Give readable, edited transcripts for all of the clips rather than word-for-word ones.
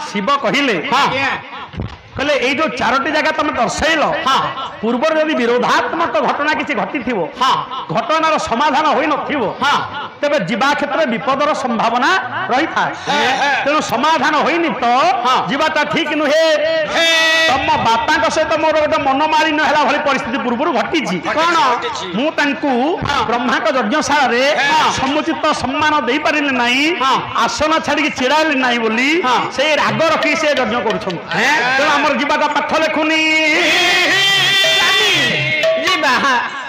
शिव कहले कहले ये जो चारोटी जगह तुम दर्शैल पूर्व जब विरोधात्मक घटना किसी घटी घटनार समाधान हो न तेरे जीवा क्षेत्र विपदर संभावना रही था तेणु समाधान होनी तो जीवाटा ठीक नुहे तुम बापा सहित मोर गोटे मन मालिन्य है भाई परिस्थिति पूर्व घटी कौन मुझे ब्रह्मा यज्ञशाला समुचित सम्मान दे पारे ना आसन छाड़ी चिड़ाइले ना बोली से राग रखी से यज्ञ कर जीवाटा पाठ लिखुनी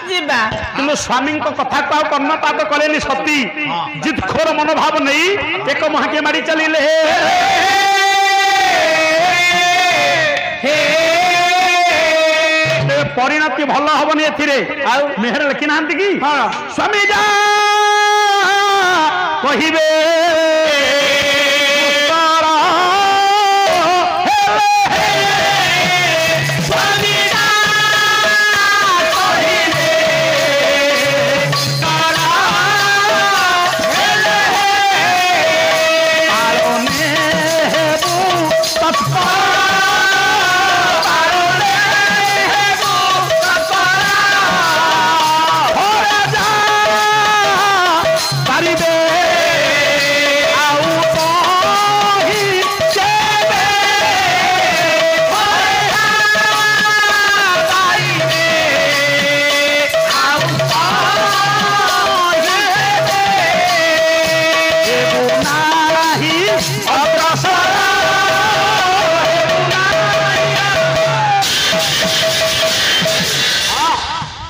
कि स्वामी कथा को कर्णपात कले सती जिदखोर मनोभाव नहीं एक महाके मारी चलिले परिणति भल हबनी एथिरे मेहर लिखि ना कि स्वामी जा कहिबे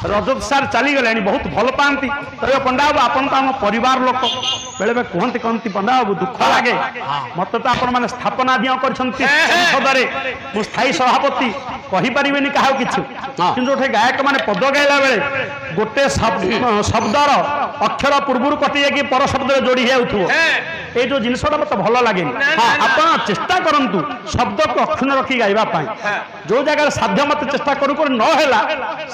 रजत सार चली गले बहुत भल पाती कह पंडा बाबू आपन तो आम परिवार लोक बेले बेले कहती कहती पंडा बाबू दुख लगे मत तो आपण मैंने स्थापना दिया कर स्थायी सभापति कहीपरि क्या कि जो गायक मैंने पद गाइला बेले गोटे शब्दर अक्षर पूर्व कटि जाकि पर शब्द जोड़ी हो ये जो जिनसटा मत भल लगे आप चेष्टा करूँ शब्द को अक्षुण रखी गाइबा जो जगह साध्य मत चेष्टा करू नहला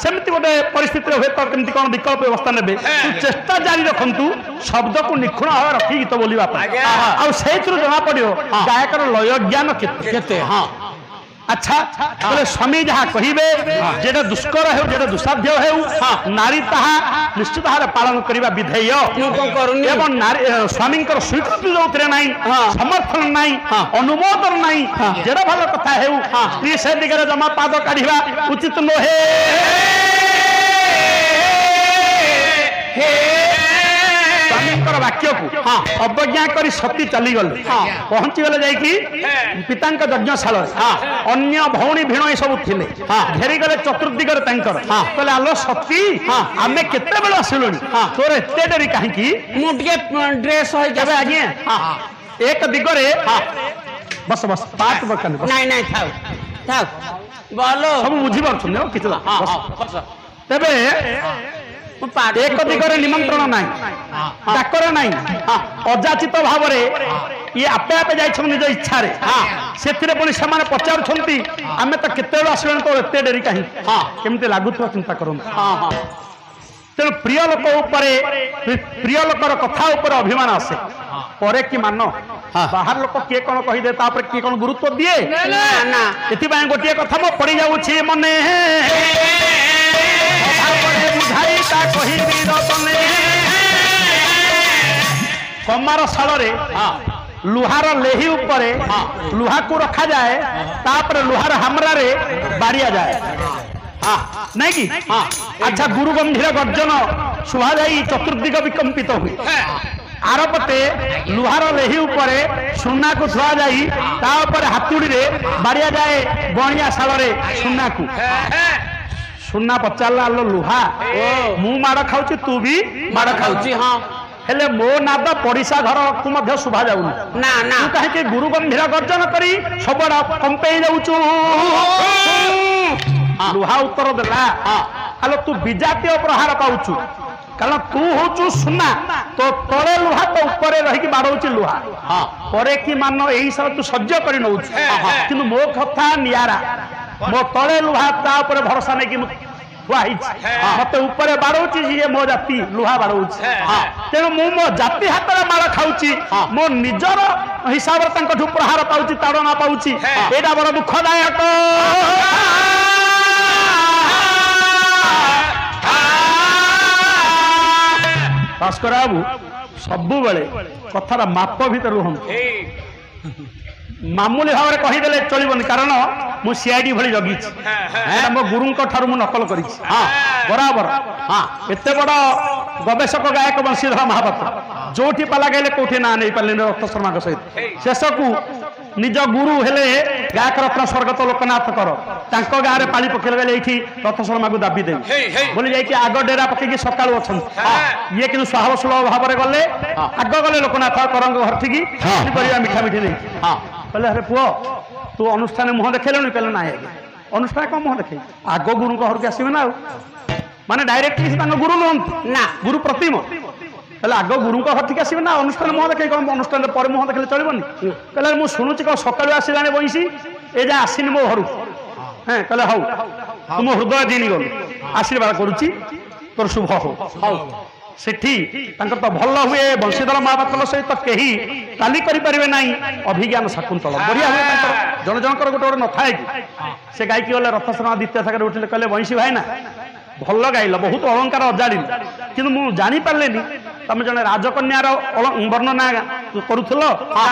सेमती गोटे परिस्थिति हुए तो कमी कौन विकल्प व्यवस्था ने चेष्टा जारी रखु शब्द को निखुण भाव रखी गीत बोलवा से जना पड़ो गायकर लय ज्ञान केते अच्छा बोले स्वामी जहाँ कहे जेटा दुष्कर हो जेटा दुसाध्य हो नारी ताहा निश्चित भाव पालन करने विधेय एवं स्वामी स्वीकृति जो ना समर्थन ना अनुमोदन ना जेड़ा भल कथा हो स्त्री से दिगरे जमा पाद काढ़ा उचित नुहे वाक्य को अवज्ञा कर सती चली गले पहुंची गले जाइकी पिता यज्ञशाला अन्य भौणी भिण ये सब थे घेरी गले चतुर्दिगरे कहले आलो सती आमे केते बेला आसिलु तोर एते डेरी कहीं मुझे ड्रेस आज्ञा एक दिगरे बस बस पाठ बकन नहीं नहीं थाउ थाउ बोलो सब बुझी पारछन किछ तबे एक दिगरे निमंत्रण ना डाकर ना अजाचित भाव ये आपे आपे जाइछन निज इच्छा रे से पुणी से पचारुछंती आमे तो केते आसले तो एते डेरी कहीं केमते लागुथवा चिंता करन तेणु प्रिय लोक प्रिय लोकर कथा उपर अभिमान आसे परे कि मान बाहर लोक किए कौन कहीदे किए कौन गुरुत्व दिए एथि गोटे कथा मो पड़ी जाउछि मने कमार शाल लुहार लेही उपरे लुहा को रखा जाए तापर लुहार हामरा रे बाड़िया जाए नहीं कि अच्छा गुरु गंभीर गर्जन शुभा जाई चतुर्दिग विकंपित हुए आरपटे लुहार लेही उपरे सुना को छुआ जाई तापर हाथुड़ी रे बाड़िया जाए बणिया शाल रे सुना को सुना पचारा लो लुहा मु माड़ खाऊची तू भी माड़ खाऊची हाँ हेले मो नाद पड़िशा घर को मध्य शुभा जाऊ ना ना तू कहीं गुरु गंभीर गर्जन करी सबड़ा कंपे जाऊचु लुहा उत्तर देला हेलो तू विजातीय प्रहार पाऊचु कारण तू होचु सुना तो तले लुहा तो ऊपर रही बाड़ौची लुहा परे कि मान यही सब तू सज्ज कर नौ कि मो कथा नियारा मो तले लुहा ता ऊपर भरोसा नहीं कि थुआई मत ऊपर बाड़ौची ये मो जाति लुहा बाड़ौची तेणु मु मो जाति हाथ में माड़ खाऊची मो निजर हिसाब से प्रहार पाऊची ताड़ना पाऊची एटा बड़ दुखदायक भास्कर बाबू सबु बेले कथार माप भीतर रुहन मामूली भाव में कहीदेले चलबनी कारण मु सीआईडी भली जगी मो गुरु ठार मु नकल कर बराबर एत बड़ गवेषक गायक बंशीधर महापात्र जोटी पाला गाइले कौटी ना नहीं पारे रक्त शर्मा सहित शेष को निज गुरु हेले गायक रत्न स्वर्गत लोकनाथ कर गाँव में पाली पकेल गले ये रथ शर्मा को दाबी देवी बोली जाइए आग डेरा पकईकि सका अच्छा ये कि स्वाभाव सुलभ भाव में गले आग गले लोकनाथ करंग घर ठीक मिठा मिठी नहीं कहले अरे पुओ तू अनुष्ठान मुह देखल कहले ना अनुष्ठान कौन मुह देखे आग गुरु घर के आसवे ना माने डायरेक्टली गुरु नुहत ना गुरु प्रतिम कहले आग गुरु घर ठीक आसवे ना अनुष्ठान मुह देखे कौन अनुष्ठान पर मुह देखले चलबनी कहले मुझे शुणुची कौन सका आसला बंशी ए जा आसनी मो घर हाँ कहले हाउ तुम हृदय दिनी गल आशीर्वाद करुच्ची तोर शुभ हो सेठी तो भल हुए बंशीधर महापात्र सहित कहीं ताली करें ना अभिज्ञान शाकुंतल बढ़िया हुए जन जनकर गोटे गोटे न थाए कि से गायकी गले रथ शर्मा द्वितीय सागर उठे कहले बंशी भाई ना भल गाइल बहुत अलंकार अजाड़ी कि मुझे जापारे तुम जन राजकन्यार वर्णना करुल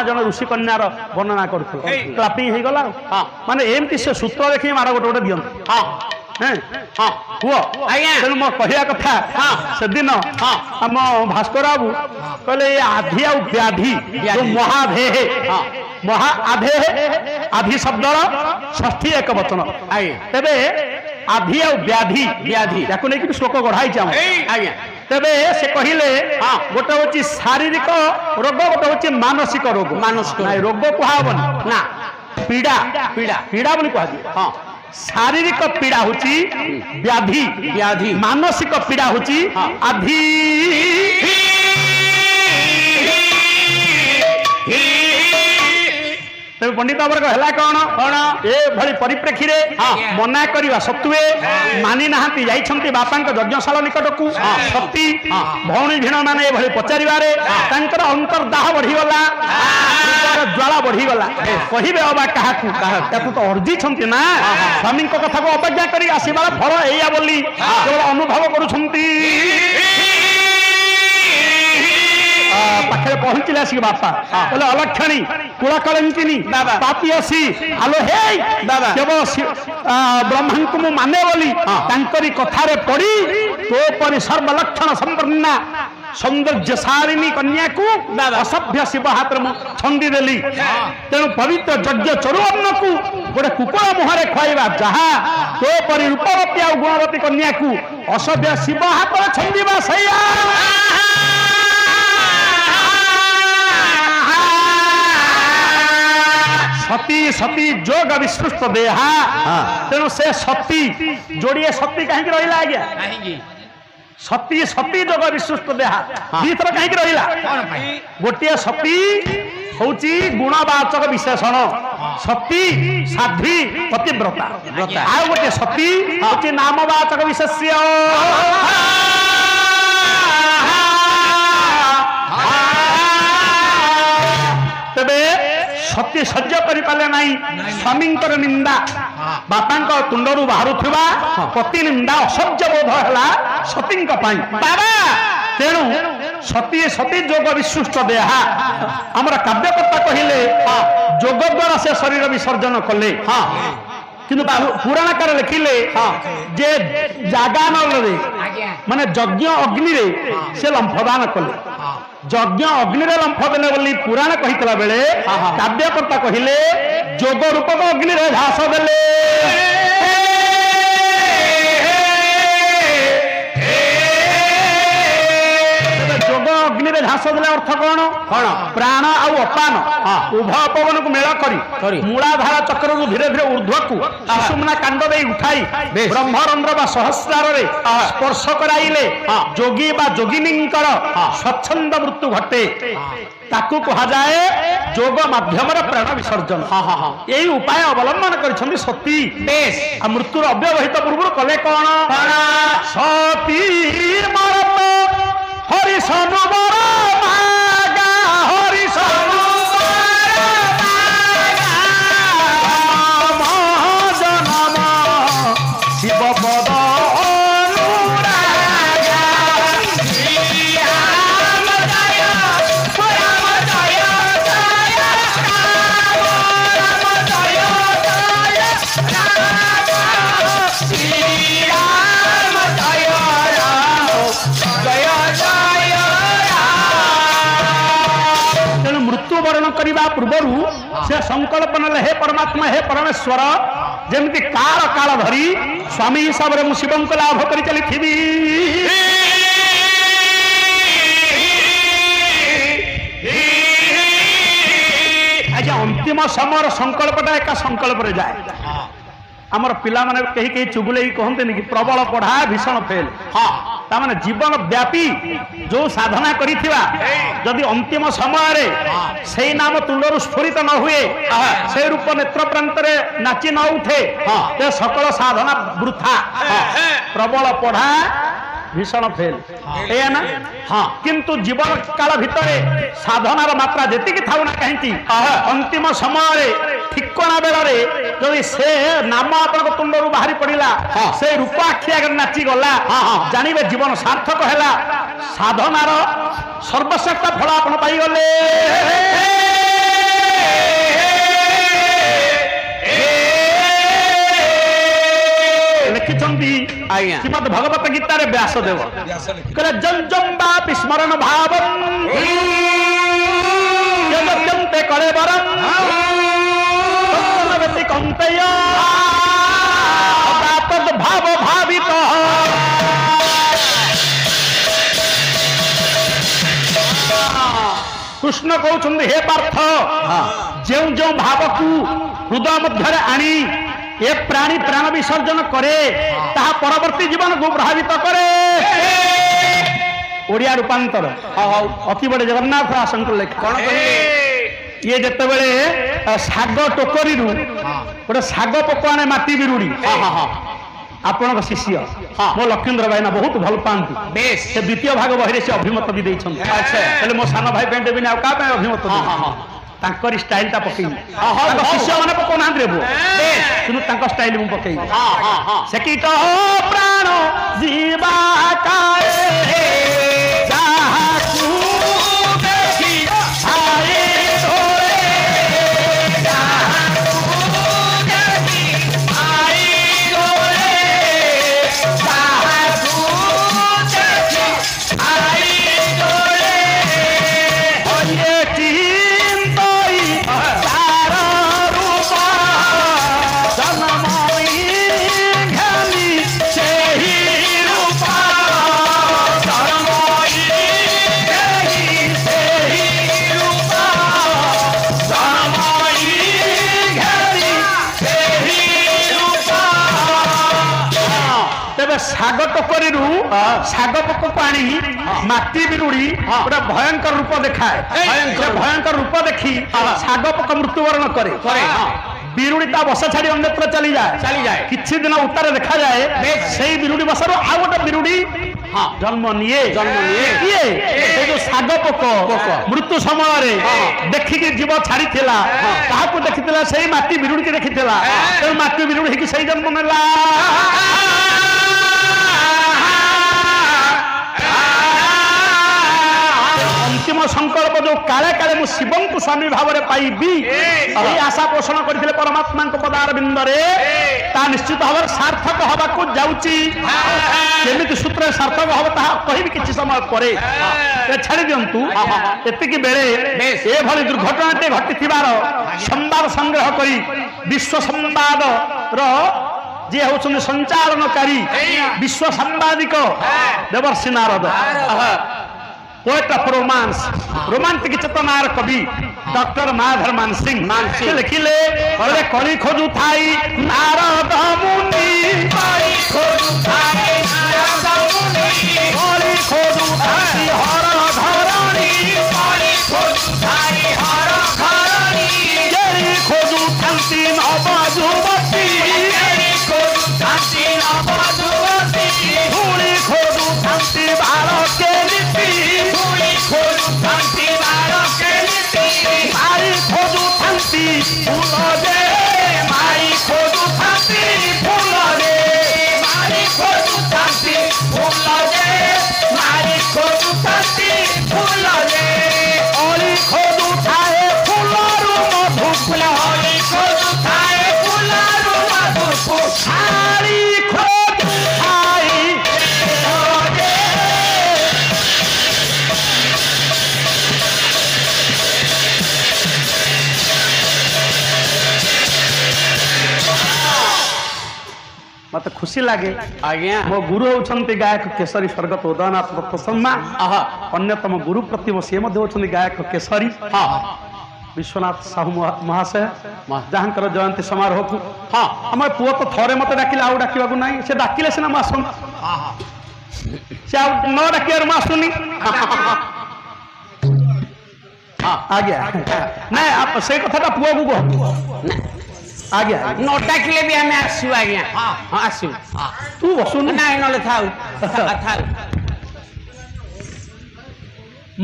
जन ऋषि कन्यार वर्णना कर क्लापिंग हो गला माने एमती से सूत्र देखिए मार गोटे गोटे दियंत तेणु मो कहया कथा से दिन आम भास्कर बाबू कहले आधि आ व्याधि महाधे महाआधे आधि शब्द षष्ठी एक वचन तेबे आधि आ व्याधि व्याधि या नहीं श्लोक गढ़ाई तेबे से कहले गोटे हूँ शारीरिक रोग गोटे हूँ मानसिक रोग मानसिक रोग कहबनी ना पीड़ा पीड़ा पीड़ा बोली कह शारीरिक पीड़ा होची व्याधि व्याधि मानसिक पीड़ा होची आधि तेज पंडित वर्ग है कौन कौन ए भली परिप्रेक्षी मना करवा सत्वे मानि नाहांती जाइछंती बापा यज्ञशाला निकट को सती भौणी भीण माने ए भली पचारिबारे तांकर अंतर्दाह बढ़ीगला ज्वाला बढ़ीगला कहिबे अबा काहाकू ताकू तो अर्जी छंती ना स्वामी को कथा को अवज्ञा करी आसीबार फल एया बोली केवल अनुभव करूछंती पाखे पहुंचले आसिक बापा बोले अलक्षणी कुला कलंकिनी पापीसी आलो हे केवल ब्रह्मा को मु माने बोली तांकरी कथारे पड़ी तो परि सर्वलक्षण संपन्ना सौंदर्यशालिनी कन्या को असभ्य शिव हाथ छंदी देली तेणु पवित्र यज्ञ चरुअन्न को गोटे कुकुड़ा मुहरे खुआइबा जहा तो परि रूपवती आ गुणवती कन्या को असभ्य शिव हाथ छंदीबा सैया सती सती जोग विसृष्ट देहा तेणु से सती जोड़िए सती कहीं रहा आज्ञा सती सती जोग विसृष्ट देहा दीथर कहीं रहा गोटे सती हूँ गुणवाचक विशेषण सती साध्वी पतिव्रता आ गोटे सती हूँ नामवाचक विशेष्य तेबे सती सह्य करि पाले नहीं स्वामी निंदा बापा तुंडरू बाहरुवा पति निंदा असह्य बोध है सती बाबा तेणु सती सती जोग विसृष्ट देहा आमर काव्यकर्ता कहले जोग द्वारा से शरीर विसर्जन कले किंतु पुराणकार लिखिले जे जागान माने यज्ञ अग्नि रे से लंफदान कले यज्ञ अग्नि रे लंफ देले बोली पुराण कहितला बेले काव्यकर्ता कहिले जोग रूपक अग्नि रे झास देले जोग अग्नि रे झास ଦେଲେ ଅର୍ଥ କଣ ପ୍ରାଣ ଆଉ ଅପାନ ଉଭୟ ପବନକୁ ମେଳ କରି ମୂଳାଧାର ଚକ୍ରରୁ ଧୀରେ ଧୀରେ ଊର୍ଧ୍ୱକୁ ସୁଷୁମ୍ନା କାଣ୍ଡ ଦେଇ ଉଠାଇ ବ୍ରହ୍ମରନ୍ଧ୍ର ବା ସହସ୍ରାରରେ ସ୍ପର୍ଶ କରାଇଲେ ଯୋଗୀ ବା ଯୋଗିନୀଙ୍କର ସ୍ୱଚ୍ଛନ୍ଦ ମୃତ୍ୟୁ ଘଟେ ତାକୁ କୁହାଯାଏ ଯୋଗ ମାଧ୍ୟମରେ ପ୍ରାଣ ବିସର୍ଜନ ଏଇ ଉପାୟ ଅବଲମ୍ବନ କରିଛନ୍ତି ସତୀ ଆଉ ମୃତ୍ୟୁର ଅବ୍ୟବହିତ ପୂର୍ବରୁ କଲେ କଣ ସତୀ ମରତ ହରିଷଣୁ ବର ମାଗା ହରିଷଣୁ ଜନମ ଶିବ ପଦ କରିବା ପୂର୍ବରୁ ସେ ସଂକଳ୍ପ ନେଲେ ହେ ପରମାତ୍ମା ହେ ପରମେଶ୍ୱର ଯେମିତି କାଳ କାଳ ଧରି ସ୍ୱାମୀ ହିସାବରେ ମୁଁ ଶିବଙ୍କୁ ଲାଭ କରି ଚାଲିଥିବି ଆଜ୍ଞା ଅନ୍ତିମ ସମୟର ସଂକଳ୍ପଟା ଏକା ସଂକଳ୍ପରେ ଯାଏ ଆମର ପିଲାମାନେ କେହି କେହି ଚୁଗୁଲେଇ କହନ୍ତିନି କି ପ୍ରବଳ ପଢା ଭୀଷଣ ଫେଲ ତାମାନେ ଜୀବନ ବ୍ୟାପୀ ଯୋଉ ସାଧନା କରିଥିବା ଯଦି ଅନ୍ତିମ ସମୟରେ ସେଇ ନାମ ତୁଣ୍ଡରୁ ସ୍ଫୁରିତ ନ ହୁଏ ସେ ରୂପ ନେତ୍ର ପ୍ରାନ୍ତରେ ନାଚି ନ ଉଠେ ସେ ସକଳ ସାଧନା ବୃଥା ପ୍ରବଳ ପଢା ଭୀଷଣ ଫେଲ ଏଇଆ ନା କିନ୍ତୁ ଜୀବନ କାଳ ଭିତରେ ସାଧନାର ମାତ୍ରା ଯେତିକି ଥାଉ ନା କାହିଁକି ଅନ୍ତିମ ସମୟରେ ଠିକଣା ବେଳରେ ଯଦି ସେ ନାମ ଆପଣଙ୍କ ତୁଣ୍ଡରୁ ବାହାରି ପଡିଲା ସେ ରୂପ ଆଖି ଆଗରେ ନାଚି ଗଲା ଜାଣିବେ ଜୀବନ ସାର୍ଥକ ହେଲା ସାଧନାର ସର୍ବଶ୍ରେଷ୍ଠ ଫଳ ଆପଣ ପାଇଗଲେ ଲେଖିଛନ୍ତି ଶ୍ରୀମଦ୍ ଭଗବତ ଗୀତାରେ ବ୍ୟାସଦେବ କହିଲେ ଜଞ୍ଜମ୍ବା ବିସ୍ମରଣ ଭାବଂ ୟଜନ୍ତେ କଳେବରଂ ତତ୍ତ୍ୱ କନ୍ତେୟ ତଦ୍ ଭାବ ଭାବିତ କୃଷ୍ଣ କହୁଛନ୍ତି ହେ ପାର୍ଥ ଯେଉଁ ଯେଉଁ ଭାବକୁ ହୃଦୟ ମଧ୍ୟରେ ଆଣି ଏ ପ୍ରାଣୀ ପ୍ରାଣ ବିସର୍ଜନ करे ତାହା ପରବର୍ତ୍ତୀ ଜୀବନକୁ ପ୍ରଭାବିତ करे ଓଡ଼ିଆ ରୂପାନ୍ତର ଅତି ବଡ଼ ଜଗନ୍ନାଥ ଦାସଙ୍କ ଲେଖା କଣ କହିଲେ ଇଏ ଯେତେବେଳେ ଶାଗ ଟୋକରୀରୁ ଗୋଟେ ଶାଗ ପୋକ ଆଣେ ମାଟି ବିରୁଡ଼ି ଆପଣଙ୍କ ଶିଷ୍ୟ ମୋ ଲକ୍ଷ୍ମୀନ୍ଦ୍ର ଭାଇନା ବହୁତ ଭଲ ପାଆନ୍ତି ସେ ଦ୍ୱିତୀୟ ଭାଗ ବହିରେ ସେ ଅଭିମତ ବି ଦେଇଛନ୍ତି ହେଲେ ମୋ ସାନ ଭାଇ ପାଇଁ ଦେବିନି ଆଉ କାହା ପାଇଁ ଅଭିମତ ତାଙ୍କରି ଷ୍ଟାଇଲଟା ପକେଇବି ତାଙ୍କ ଶିଷ୍ୟମାନେ ପକଉନାହାନ୍ତି ରେ ପୁଅ କିନ୍ତୁ ତାଙ୍କ ଷ୍ଟାଇଲ ମୁଁ ପକେଇବି ସେ କୀଟ ପ୍ରାଣ ଯିବା କାଳେ ଯାହାକୁ ଦେଖି ଭାଇ ଧୋରେ ଯାହାକୁ ଦେଖି ଭାଇ ଧୋରେ ଯାହାକୁ ଦେଖି ଭାଇ ଧୋରେ ହଇରେ ଶାଗ ଟୋକରୀରୁ ଶାଗ ପୋକକୁ ଆଣି ମାଟି ବିରୁଡ଼ି ଗୋଟେ ଭୟଙ୍କର ରୂପ ଦେଖାଏ ଭୟଙ୍କର ରୂପ ଦେଖି ଶାଗ ପୋକ ମୃତ୍ୟୁବରଣ କରେ ବିରୁଡ଼ି ତା ବସା ଛାଡ଼ି ଅନ୍ୟତ୍ର ଚାଲିଯାଏ କିଛି ଦିନ ଉତ୍ତାରେ ଦେଖାଯାଏ ସେଇ ବିରୁଡ଼ି ବସାରୁ ଆଉ ଗୋଟେ ବିରୁଡ଼ି ଜନ୍ମ ନିଏ କିଏ ସେ ଯୋଉ ଶାଗ ପୋକ ମୃତ୍ୟୁ ସମୟରେ ଦେଖିକି ଜୀବ ଛାଡ଼ିଥିଲା ତାହାକୁ ଦେଖିଥିଲା ସେଇ ମାଟି ବିରୁଡ଼ିକି ଦେଖିଥିଲା ତେଣୁ ମାଟି ବିରୁଡ଼ି ହେଇକି ସେଇ ଜନ୍ମ ନେଲା अंतिम संकल्प जो काले काले मु शिवं को स्वामी भाव में पाइबी यही आशा पोषण करथिले परमात्मा को पदारविंद रे ता निश्चित भाव सार्थक हवा को जाउची केमिति सूत्र सार्थक हव ता कहिबी किछि समय करे छाड़ी दियंतु एतिकी बेले ए भली दुर्घटना ते घटिथिबार संवाद संग्रह करी विश्व संवाद रो जे होउछन संचालनकारी विश्व सांबादिक देवर्षि Narad poet of romance romantic चेतनार कवि डॉक्टर माधर मानसिंह लिखिले बोले कली खोजु थाई नारद मुनि कली खोजु थाई नारद मुनि कली खोजु थाई हर धरणी कली खोजु थाई हर धरणी केरी खोजु थांती नवजुवती केरी खोजु थांती नवजुवती धूली खोजु थांती बालक के धूली खोजु थांती बालक के माई खोजु थांती फूल रे माई खोजु थांती फूल रे माई खोजु थांती फूल रे माई खोजु थांती फूल रे ओली खोजु थाए फूलरु मधु फूल ओली खोजु थाए फूलरु मधु फूल सारी खोजु थाई मत खुशी लगे आज्ञा मो गुरु होउछन्ति गायक केसरी स्वर्गत उदयनाथ दत्त शर्मा अन्यतम गुरु प्रतिम से होउछन्ति गायक केसरी विश्वनाथ साहू महाशय जहाँकर जयंती समारोह को आम पुओ तो थरे मत डाकिले आउ डाकिबा नहीं से डाकिले सिना आसन से न डाकिबार मु आसुनी आज्ञा ना आप से कथाटा पुओ को कह आज्ञा न डाकिले भी आम आसू आज्ञा हाँ आसू तू बसुन ना नले थाउ थाउ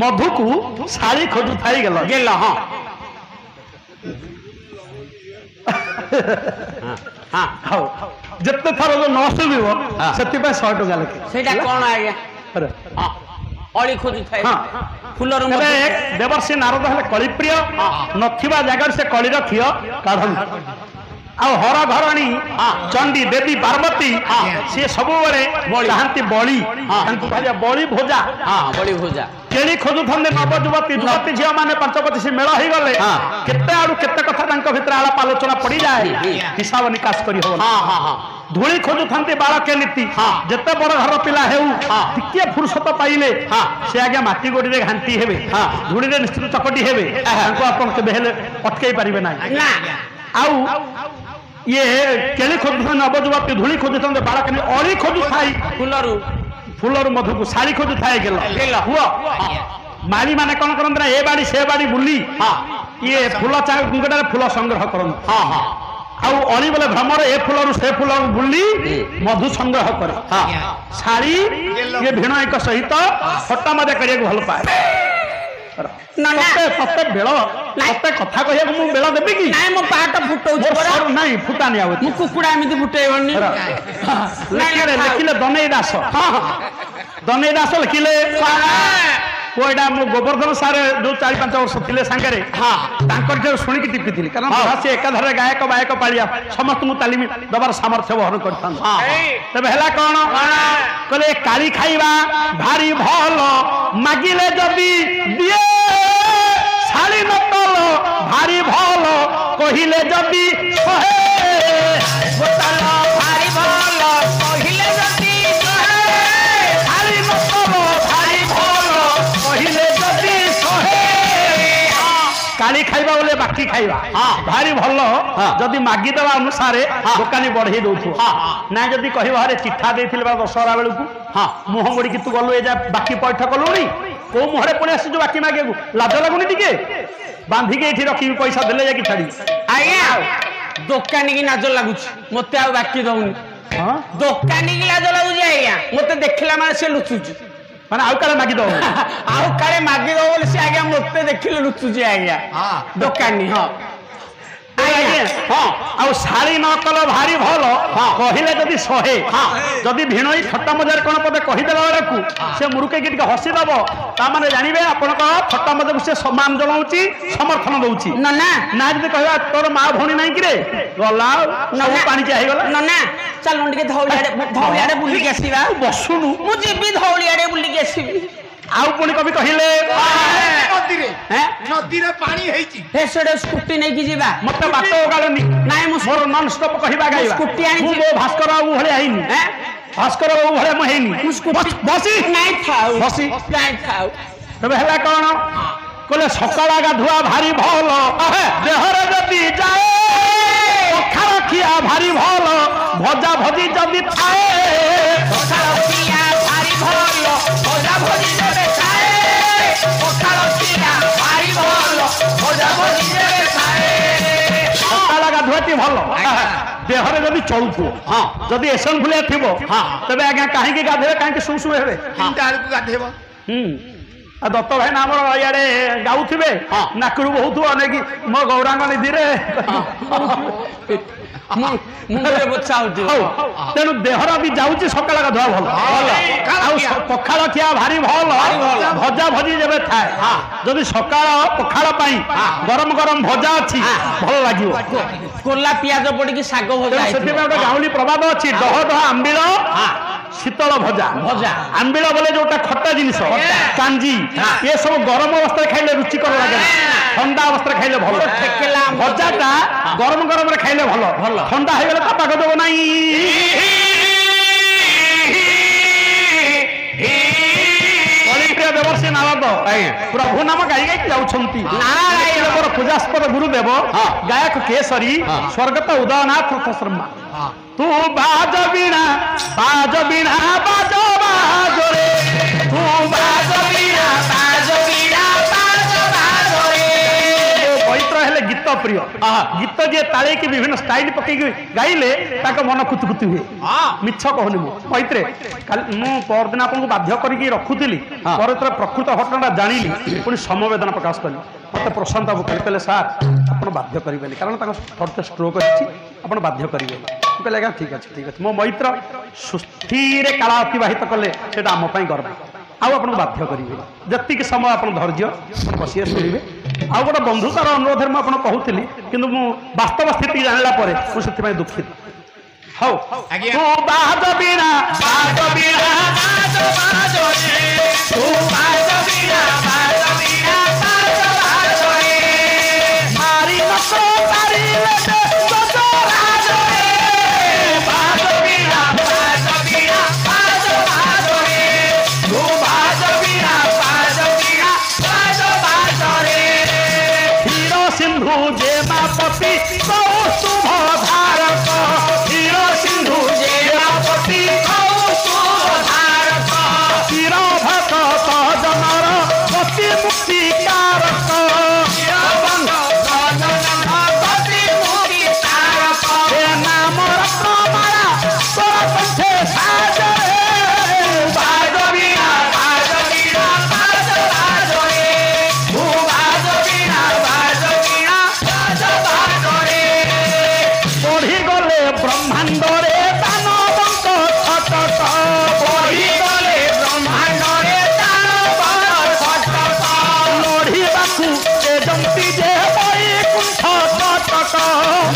मधु को शाड़ी खोजु थाई गेल गेल हाँ हाँ हाउ जत्ते थर जो न सुनिबो सेति पे 100 टका लेखे सेटा कोन आज्ञा अरे हाँ अली खोजु थाई हाँ फूलर तेरे देवर्षि नारद हेले कलिप्रिय नथिबा जगह से कलिर खिय काढन आ हर घरणी चंडी देवी पार्वती सी सब चाहती बड़ी बड़ी भोजा बड़ी भोजा केड़ी खोजुथन नवजुवती युवती झील मैंने 5-25 मेल हो गले केते आड़ू केते कथा भितर आलाप आलोचना पड़ी जाए हिसाब निकास करी हो धूली खोजुथांती बालके नीति जिते बड़ घर पिला हेउ टिके फुर्सत पाइले से आगे माटी गोड़ी रे घांटी हेबे धूली रे निश्चित चकटी हेबे तांको आपन केबे हेले अटकई पारिबे नाही आउ ये केली खोजुथन नवजुवती धूली खोजुथन बालके नी अली खोजु थाई फुलरु मधु को शाड़ी खोजु थाई गेल हुआ माली माने कौन करन ए बाड़ी से बाड़ी बुली ये फूल चा गुंगडा फूल संग्रह करन आउ अली बोले भ्रमर ए फूलरु से फूलरु बुली मधु संग्रह करे शाड़ी ये भिण एक सहित फटा मजा करिया भल पाए ना ना तते बेल तते कथा कहिया मु बेल देबी की नाही मो पाट फुटौ बरा नहीं फुटा नहीं आवत मु कुकुडा एमिति फुटेइबनी लिखिले दनई दास दनई दास लिखिले कोइडा मु गोवर्धन सारे जो 4-5 वर्ष थिले सांगरे तांकर जे सुनी की टिपी थिली कारण से एकाधरे गायक बायक पालिया समस्त मु तालीम दबार सामर्थ्य वहन करथान तबे हला कोन कहले काली खाइबा भारी भल मागिले जदी दिए साली नतल भारी भल कहिले जदी कहे बोतल भारी भल कहिले जदी कहे साली नतल भारी भल कहिले जदी कहे काली खाइबा बोले बाकी खाइबा भारी भल जदी मागी देबा अनुसार दुकानी बढ़े दउथु ना जदी कहबा हरे चिठा देथिले बा दशहरा बेलु को मुह मोड़ी कि तू गलु ए जा बाकी पैठ कलुनी को मुहरे पुणी आसी जो बाकी मागे लाज लगुनी टिके बांधी के एठी रखी पैसा देले जाकी छाड़ी आज्ञा दुकानी की लाज लागुछ मते आ बाकी दउनी दुकानी की लाज लागुछ आज्ञा मते देखला माने से लुचुछ माने आउ काले मागी दो आउ काले मागी दो बोले से आज्ञा मते देखिले लुचुछ आज्ञा दुकानी हां आउ शाड़ी न कल भारी भल कहले जदि सहे जदि भिणई थट्टा मजार कोन पदे कहिदेला बेलकू से मुरुके की हसी दब ता माने जानिबे आपण को थट्टा मजार से सम्मान जनाउची समर्थन दउची ना ना ना जदि कहबा तोर मां भणी नाही कि रे गला सब पानी चाहि गला ना ना चल नंडी के धौलियाडे बुली के आसीबा बसुनु मु जेबी धौलियाडे बुली के आसीबी आउ पुणी कवि कहले नदी रे पानी हेची हे सेडे स्कूटी नै कि जीवा मते बाटो गालनी नाइ मु मोर नॉन स्टॉप कहिबा गाइबा स्कूटी आनी मु भास्कर बाबू भले आइनी भास्कर बाबू भले म हेनी स्कूटी बसी नाइ थाउ बसी नाइ थाउ ତେବେ ହେଲା କ'ଣ କହିଲେ ସକାଳ ଗାଧୁଆ ଭାରି ଭଲ ଦେହରେ ଯଦି ଯାଏ ପଖାଳ ଖିଆ ଭାରି ଭଲ ଭଜା ଭଜି ଯଦି ଥାଏ ପଖାଳ ଖିଆ ଭାରି ଭଲ ଭଜା ଭଜି ଯେବେ ଥାଏ ପଖାଳ ଖିଆ ଭାରି ଭଲ ଭଜା ଭଜି ଯେବେ ଥାଏ ସକାଳ ଗାଧୁଆଟି ଭଲ ଦେହରେ ଯଦି ଚଳୁଥିବ ଯଦି ଏସନ ଫୁଲିଆ ଥିବ ତେବେ ଆଜ୍ଞା କାହିଁକି ଗାଧେଇବେ କାହିଁକି ସୁସୁ ହେବେ 3ଟା ବେଳକୁ ଗାଧେଇବ ଆଉ ଦତ୍ତ ଭାଇ ଆମର ଇଆଡେ ଗାଉଥିବେ ନାକରୁ ବହୁଥିବ ନେଇକି ମୋ ଗୌରାଙ୍ଗ ନିଧିରେ ମୁଣ୍ଡରେ ବଛା ହଉଥିବ ତେଣୁ ଦେହର ବି ଯାଉଛି ସକାଳ ଗାଧୁଆ ଭଲ ଆଉ ପଖାଳ ଖିଆ ଭାରି ଭଲ ଭଜା ଭଜି ଯେବେ ଥାଏ ଯଦି ସକାଳ ପଖାଳ ପାଇଁ ଗରମ ଗରମ ଭଜା ଅଛି ଭଲ ଲାଗିବ କୋଲା ପିଆଜ ପଡିକି ଶାଗ ଭଜା ସେଥିପାଇଁ ଗୋଟେ ଗାଉଁଲି ପ୍ରବାଦ ଅଛି ଡହ ଡହ ଆମ୍ବିଳ ଶୀତଳ ଭଜା ଆମ୍ବିଳ ବୋଲେ ଯୋଉଟା ଖଟା ଜିନିଷ କାଞ୍ଜି ଏ ସବୁ ଗରମ ଅବସ୍ଥାରେ ଖାଇଲେ ରୁଚିକର ଲାଗେ ଥଣ୍ଡା ଅବସ୍ଥାରେ ଖାଇଲେ ଭଲ ଭଜାଟା ଗରମ ଗରମରେ ଖାଇଲେ ଭଲ ଥଣ୍ଡା ହେଇଗଲେ ତା ପାଗ ଦେବ ନାହିଁ ଦେବର୍ଷୀ ନାରଦ ପ୍ରଭୁ ନାମ ଗାଇ ଗାଇକି ଯାଉଛନ୍ତି ମୋର ପୂଜାସ୍ପଦ ଗୁରୁଦେବ ଗାୟକ କେଶରୀ ସ୍ୱର୍ଗତ ଉଦୟନାଥ ଶର୍ମା ତୁ ବାଜ ବିଣା ବାଜ ବାଜ ରେ ତୁ ବାଜ ବିଣା ବାଜ ରେ ପବିତ୍ର ହେଲେ ଗୀତ ପ୍ରିୟ ଗୀତ ଯିଏ ତାଳେଇକି ବିଭିନ୍ନ ଷ୍ଟାଇଲ ପକେଇକି ଗାଇଲେ ତାଙ୍କ ମନ କୁତୁକୁତୁ ହୁଏ ମିଛ କହୁନି ମୁଁ ପଇତ୍ରେ ମୁଁ ପରଦିନ ଆପଣଙ୍କୁ ବାଧ୍ୟ କରିକି ରଖୁଥିଲି ପରେ ପ୍ରକୃତ ଘଟଣାଟା ଜାଣିଲି ପୁଣି ସମବେଦନା ପ୍ରକାଶ କଲି ମତେ ପ୍ରଶାନ୍ତ ବାବୁ କହିଲେ ସାର୍ ଆପଣ ବାଧ୍ୟ କରିବେନି କାରଣ ତାଙ୍କ ଥରଟେ ଷ୍ଟ୍ରୋକ୍ ଅଛି ଆପଣ ବାଧ୍ୟ କରିବେନି ମୁଁ କହିଲେ ଆଜ୍ଞା ଠିକ୍ ଅଛି ମୋ ମୈତ୍ର ସୁସ୍ଥିରେ କାଳ ଅତିବାହିତ କଲେ ସେଇଟା ଆମ ପାଇଁ ଗର୍ବ ଆଉ ଆପଣଙ୍କୁ ବାଧ୍ୟ କରିବେ ଯେତିକି ସମୟ ଆପଣ ଧୈର୍ଯ୍ୟ ବସିଏ ଶୁଣିବେ ଆଉ ଗୋଟେ ବନ୍ଧୁତାର ଅନୁରୋଧରେ ମୁଁ ଆପଣ କହୁଥିଲି କିନ୍ତୁ ମୁଁ ବାସ୍ତବ ସ୍ଥିତି ଜାଣିଲା ପରେ ମୁଁ ସେଥିପାଇଁ ଦୁଃଖିତ ହଉ ତୁ ବାଜ ବିଣା ବାଜ ବିଣା ବାଜ ରେ ତୁ ବାଜ ବିଣା ବାଜ ରେ ମାରି ମତ ମାରିଲେ ରାଜ ରେ ବାଜ ବିଣା ବାଜ ରେ ତୁ ବାଜ ବିଣା ବାଜ ରେ କ୍ଷୀର ସିନ୍ଧୁ ଯେ ମାପତି କୌଶୁଭ ଭାରତ କ୍ଷୀର ସିନ୍ଧୁ ଯେ ମାପତି କୌଶୁଭ ଭାରତ କ୍ଷୀର ଭକ୍ତ ଜନର ପତି ମୁକ୍ତି କାରକ ନାମ ରତ୍ନମାଳା ତୋର କଣ୍ଠେ ସାଜରେ ବାଜ ବିଣା ବାଜ ରେ ତୁ ବାଜ ବିଣା ବାଜ ରେ ପଢିଗଲେ ବ୍ରହ୍ମାଣ୍ଡରେ ଦାନବଙ୍କ ଛଟକ ପଢିଗଲେ ବ୍ରହ୍ମାଣ୍ଡରେ ଦାନବଙ୍କ ଛଟକ ଲଢିବାକୁ ସେ ଜନ୍ତି ଯେ ବୈକୁଣ୍ଠ କଟକ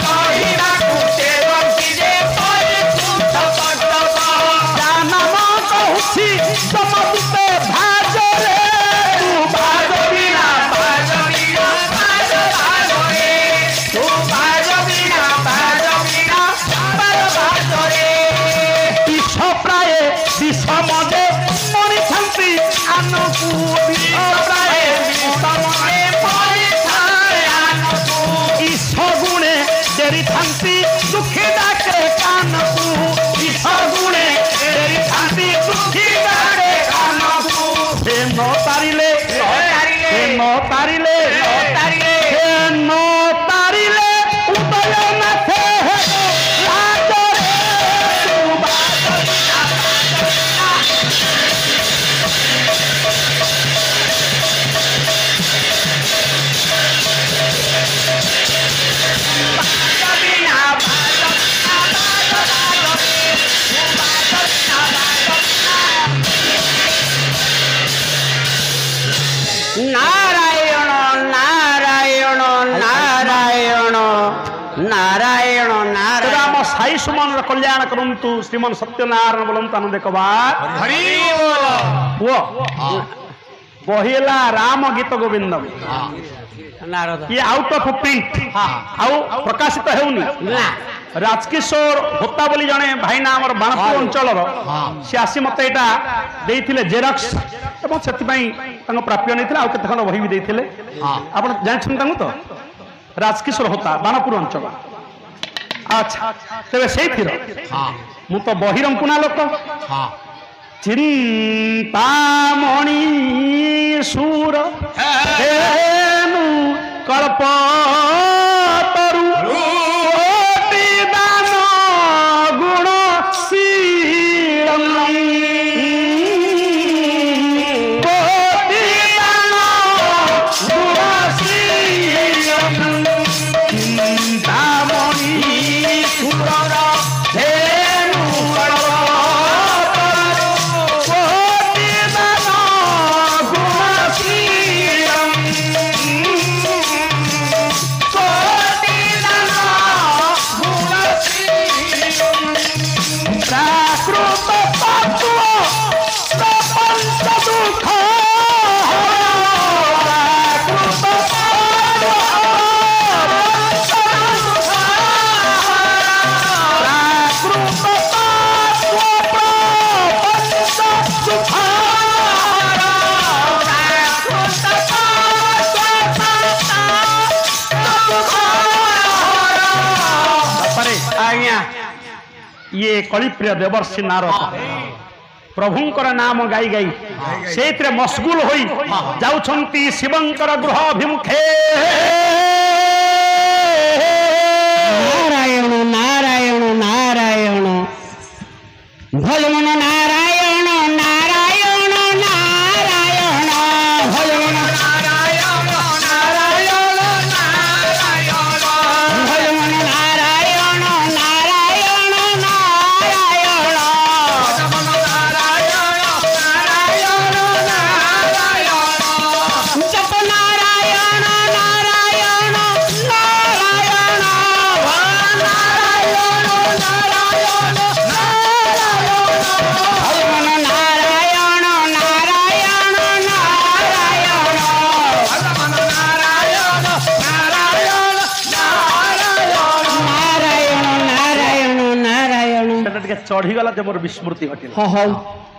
ଲଢିବାକୁ ସେ ଜନ୍ତି ଯେ ବୈକୁଣ୍ଠ କଟକ ଜାନମ କହୁଛି ସମଦୂତେ ଭାଜରେ ତୁ ବାଜ ବିଣା ବାଜ ରେ ତୁ ବାଜ ବିଣା ବାଜ ରେ ବିଷ ପ୍ରାୟ ବିଷ ମଜେ ମଣିଥାନ୍ତି ଆନକୁ ବିଷ ପ୍ରାୟ ବିଷ ମଜେ ମଣିଥାଏ ଆନକୁ ଇଷ ଗୁଣେ ଡେରିଥାନ୍ତି ଦୁଃଖୀ ଡାକେ କାନକୁ ଇଷ ଗୁଣେ ଡେରିଥାନ୍ତି ଦୁଃଖୀ ଡାକେ କାନକୁ ସେ ନ ପାରିଲେ ଉଦୟନାଥ ରାଜରେ ତୁ ବାଜ ନାରାୟଣ ନାରାୟଣ ନାରାୟଣ ନାରାୟଣ ନାରାୟଣ ଆମ ସାଇ ସୁମନର କଲ୍ୟାଣ କରନ୍ତୁ ଶ୍ରୀମନ୍ ସତ୍ୟନାରାୟଣ ବୋଲନ୍ତୁ ଆନନ୍ଦ କବାଟ ପୁଅ ବହି ହେଲା ରାମ ଗୀତ ଗୋବିନ୍ଦ ନାରଦ ଇଏ ଆଉଟ୍ ଅଫ୍ ପ୍ରିଣ୍ଟ ଆଉ ପ୍ରକାଶିତ ହେଉନି राजकिशोर होता बोली जने भाईना आमर बाणपुर अंचल से आसी मत एटा देइथिले जेरक्स एवं सेति पई तांको प्राप्य नैथिले आ केते खन बही भी देइथिले आपण जानि तांको तो राजकिशोर होता बाणपुर अंचल अच्छा तेरे सेई थिर मु तो बहिरंकुना लोक चिंतामणि सुर हेनु कल्प तरु कोटि दान गुण कोटि दान गुण चिंतामणि सुर हेनु कल्प ये कलिप्रिय देवर्षि नारद प्रभुंकर नाम गाई गाई से मशगुल होई जाउछंती शिवंकर गृह अभिमुखे नारायण नारायण नारायण भजमन नारायण नारायण नारायण भजमन नारायण नारायण नारायण भजमन नारायण नारायण नारायण भजमन नारायण नारायण नारायण जप नारायण नारायण नारायण चढ़ी गला जब मोर विस्मृति घटिला हौ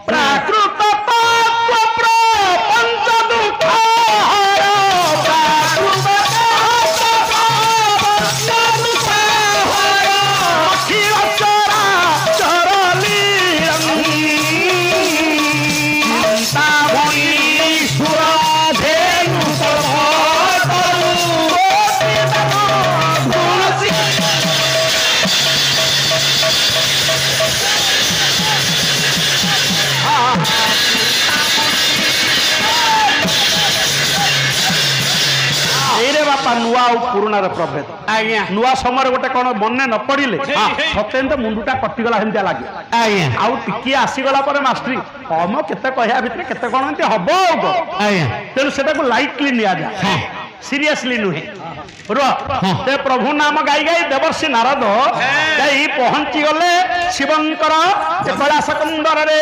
प्राकृत तत्व प्रपंच दुख हर प्राकृत तत्व प्रपंच दुख हर अखिल चरा चरली चिंतामणि सुर धेनु सर्वतरु कोटि दान गुण बापा नुआ पुराण प्रभेद आज्ञा नुआ समय गोटे कौन मन न पड़े सत्य मुंडा कटिगला हमिया लगे आज्ञा आउ टिके आसीगला मास्टरी कम केते कहया भितर केते कौन एमती हम आज्ञा तेणु से लाइटली नि जाए सीरियसली नुहे ते प्रभु नाम गाई गाई देवर्षि नारद जाई पहुंची गले शिवंकर कैलाश कुंडर रे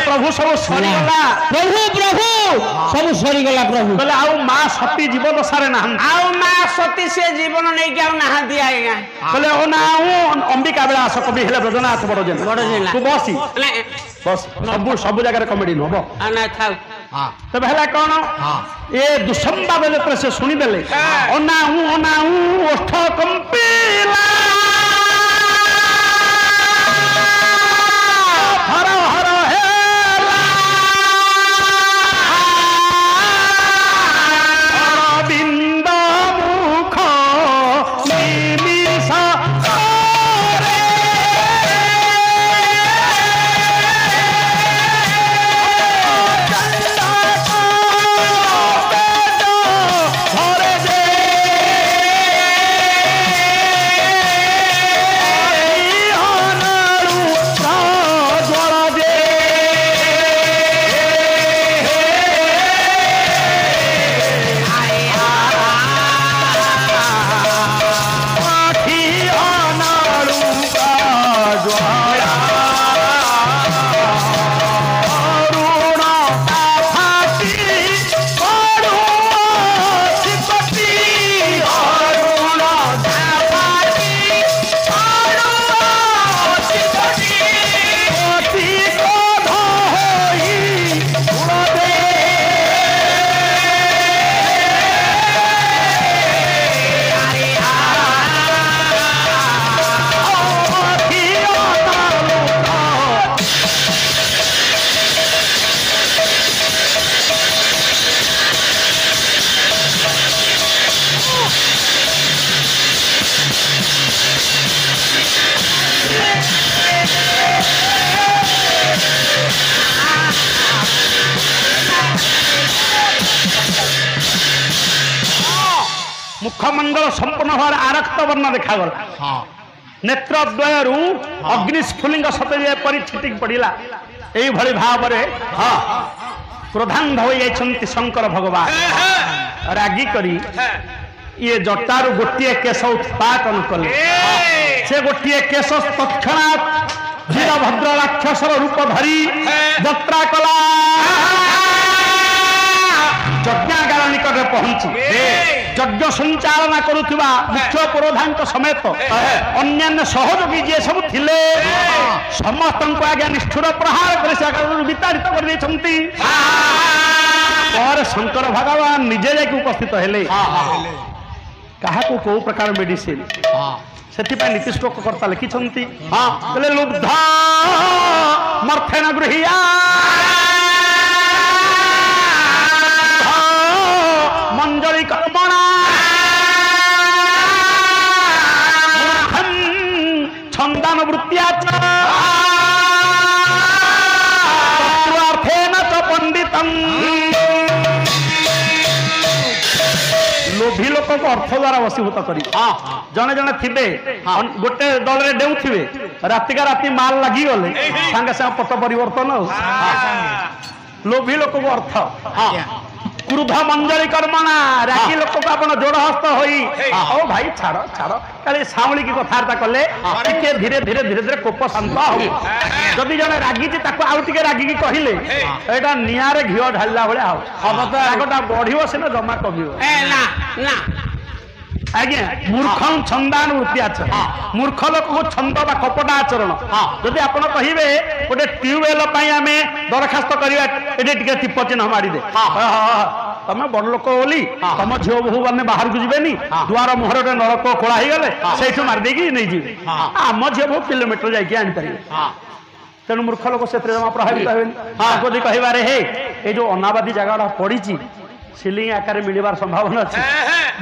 प्रभु सब सरीगला प्रभु प्रभु सब सरीगला प्रभु बोले आउ माँ सती जीव दशारे ना आउ माँ सती से जीवन नहीं क्या नहा दिया आज्ञा बोले ओ ना अंबिका बेला आस कवि हेले ब्रजनाथ बड़जेन तू बसी बस सब सब जगह कमेडी नो ना था तब हेला कौन ये दुसंबा बेले से सुनी देले ओना ओष्ठ कंपीला हर हर हेला अरविंद मुख निमिष ମୁଖମଣ୍ଡଳ ସମ୍ପୂର୍ଣ୍ଣ ଭାବରେ ଆରକ୍ତ ବର୍ଣ୍ଣ ଦେଖାଗଲା ନେତ୍ରଦ୍ୱୟରୁ ଅଗ୍ନିସ୍ଫୁଲିଙ୍ଗ ସତେ ଯେପରି ଛିଟିକି ପଡ଼ିଲା ଏଇଭଳି ଭାବରେ କ୍ରୋଧାନ୍ଧ ହୋଇଯାଇଛନ୍ତି ଶଙ୍କର ଭଗବାନ ରାଗି କରି ଇଏ ଜଟାରୁ ଗୋଟିଏ କେଶ ଉତ୍ପାଟନ କଲେ ସେ ଗୋଟିଏ କେଶ ତତ୍କ୍ଷଣାତ୍ ବୀରଭଦ୍ର ରାକ୍ଷସର ରୂପ ଧରି ଯାତ୍ରା କଲା ଯଜ୍ଞାଗାର ନିକଟରେ ପହଞ୍ଚି ଯଜ୍ଞ ସଞ୍ଚାଳନା କରୁଥିବା ମୁଖ୍ୟ ପୁରୋଧାଙ୍କ ସମେତ ଅନ୍ୟାନ୍ୟ ସହଯୋଗୀ ଯିଏ ସବୁ ଥିଲେ ସମସ୍ତଙ୍କୁ ଆଜ୍ଞା ନିଷ୍ଠୁର ପ୍ରହାର କରି ସେ ଆକାରରୁ ବିତାଡ଼ିତ କରିଦେଇଛନ୍ତି ପରେ ଶଙ୍କର ଭଗବାନ ନିଜେ ଯାଇକି ଉପସ୍ଥିତ ହେଲେ କାହାକୁ କୋଉ ପ୍ରକାର ମେଡିସିନ ସେଥିପାଇଁ ନୀତି ଶ୍ଲୋକ କର୍ତ୍ତା ଲେଖିଛନ୍ତି କହିଲେ ଲୁବ୍ଧ ମର୍ଥେନ ଗୃହୀୟା ମଞ୍ଜଳି କର୍ମଣା ଛନ୍ଦାନ ବୃତ୍ତ୍ୟାଚ ତତ୍ତ୍ୱାର୍ଥେନ ଚ ପଣ୍ଡିତଂ ଲୋଭୀ ଲୋକଙ୍କୁ ଅର୍ଥ ଦ୍ୱାରା ବଶୀଭୂତ କରି ଜଣେ ଜଣେ ଥିବେ ଗୋଟେ ଦଳରେ ଡେଉଥିବେ ରାତିକା ରାତି ମାଲ ଲାଗିଗଲେ ସାଙ୍ଗେ ସାଙ୍ଗେ ପଟ ପରିବର୍ତ୍ତନ ଲୋଭୀ ଲୋକଙ୍କୁ ଅର୍ଥ କ୍ରୁଧ ମଞ୍ଜଳି କର୍ମଣା ରାଗି ଲୋକକୁ ଆପଣ ଯୋଡ ହସ୍ତ ହୋଇ ହଉ ଭାଇ ଛାଡ ଛାଡ କାଲି ସାଉଳିକି କଥାବାର୍ତ୍ତା କଲେ ଟିକେ ଧୀରେ ଧୀରେ ଧୀରେ ଧୀରେ କୋପ ଶାନ୍ତ ହବ ଯଦି ଜଣେ ରାଗିଛି ତାକୁ ଆଉ ଟିକେ ରାଗିକି କହିଲେ ଏଇଟା ନିଆଁରେ ଘିଅ ଢାଳିଲା ଭଳିଆ ହବ ରାଗଟା ବଢିବ ସିନା ଜମା କମିବ ଆଜ୍ଞା ମୂର୍ଖ ଛନ୍ଦାନ ବୃତ୍ତ୍ୟାଚ ମୂର୍ଖ ଲୋକକୁ ଛନ୍ଦ ବା କପଟା ଆଚରଣ ଯଦି ଆପଣ କହିବେ ଗୋଟେ ଟ୍ୟୁବୱେଲ ପାଇଁ ଆମେ ଦରଖାସ୍ତ କରିବା ଏଠି ଟିକେ ଟିପ ଚିହ୍ନ ମାରିଦେ ତମେ ବଡ ଲୋକ ବୋଲି ତମ ଝିଅ ବୋହୂ ମାନେ ବାହାରକୁ ଯିବେନି ଦୁଆର ମୁହଁରେ ନଳକୂଅ ଖୋଳା ହେଇଗଲେ ସେଇଠୁ ମାରିଦେଇକି ନେଇଯିବେ ଆମ ଝିଅ ବୋହୂ କିଲୋମିଟର ଯାଇକି ଆଣିପାରିବେ ତେଣୁ ମୂର୍ଖ ଲୋକ ସେଥିରେ ଜମା ପ୍ରଭାବିତ ହେବେନି ଯଦି କହିବାରେ ହେ ଏଇ ଯୋଉ ଅନାବାଦୀ ଜାଗାଟା ପଡିଛି ସିଲିଂ ଆକାରରେ ମିଳିବାର ସମ୍ଭାବନା ଅଛି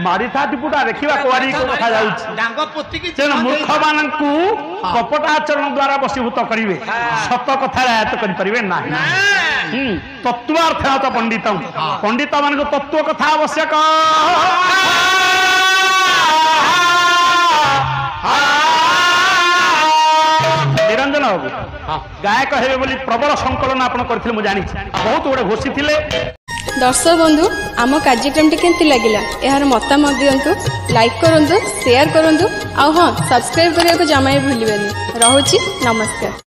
ମାରିଥା ଟିପୁଟା ଦେଖିବା କୁଆଡେ କଥା ଯାଉଛି ତେଣୁ ମୂର୍ଖ ମାନଙ୍କୁ କପଟ ଆଚରଣ ଦ୍ୱାରା ବଶୀଭୂତ କରିବେ ସତ କଥାରେ ଆୟତ୍ତ କରିପାରିବେ ନାହିଁ ତତ୍ତ୍ୱାର୍ଥ ତ ପଣ୍ଡିତ ପଣ୍ଡିତ ମାନଙ୍କୁ ତତ୍ତ୍ୱ କଥା ଆବଶ୍ୟକ ନିରଞ୍ଜନ ବାବୁ ଗାୟକ ହେବେ ବୋଲି ପ୍ରବଳ ସଂକଳନ ଆପଣ କରିଥିଲେ ମୁଁ ଜାଣିଛି ବହୁତ ଗୁଡେ ଘୋଷିଥିଲେ दर्शक बंधु आम कार्यक्रम केमती लगिला यार मतामत दियंतु लाइक करंतु शेयर करंतु आ हां सब्सक्राइब करने को जमा भूलिबेनी रहुची नमस्कार।